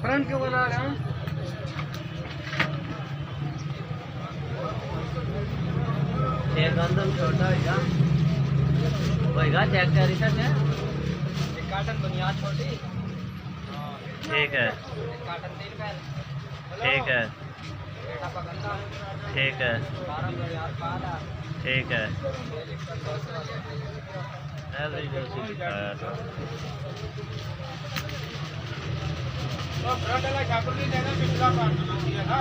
Front क्यों बना रहे हैं? एक अंदर छोटा होगा चेक करी था क्या? एक कार्टन बनिया छोटी। ठीक है, कार्टन 3 का। ठीक है, बेटा पकड़ना। ठीक है, 12 यार पाला। ठीक है। तो फ्रंट वाला ठाकुर जी ने पिछला पार्ट बना दिया था।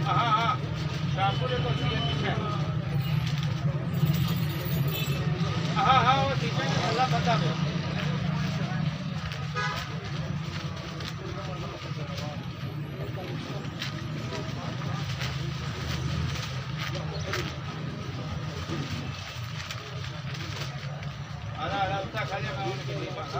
हाँ हाँ ठाकुर जी को दिया पीछे। हाँ हाँ वो पीछे में अल्लाह बता दो। अरे उसका खाली मैं उनके लिए बात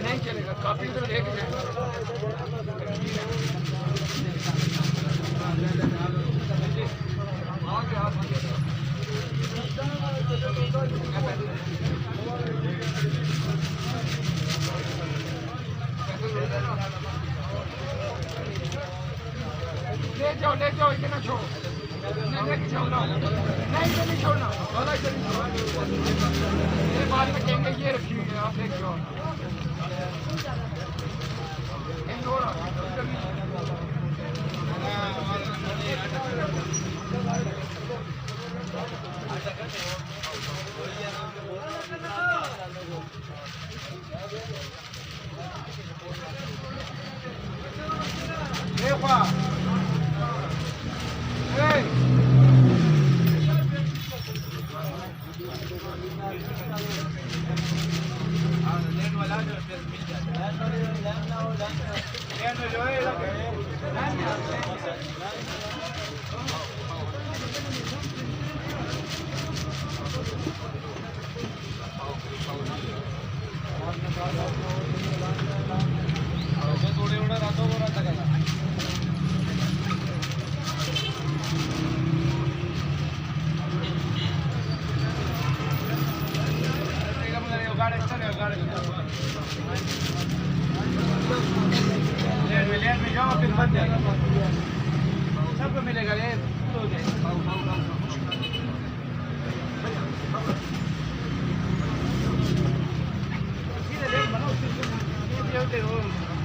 नहीं चलेगा काफी तो लेके ले जाओ इसे ना छोड़ो नहीं छोड़ना नहीं छोड़ना ये बाद में कहेंगे ये रखी हुई है आप देख लो नेट वाला जो थोडे एवढं राहतो बरं आता का लेन में जाओ फिर बच जाएगा सबको मिलेगा लेन हो जाएगा सीधे लेन बनाओ सीधे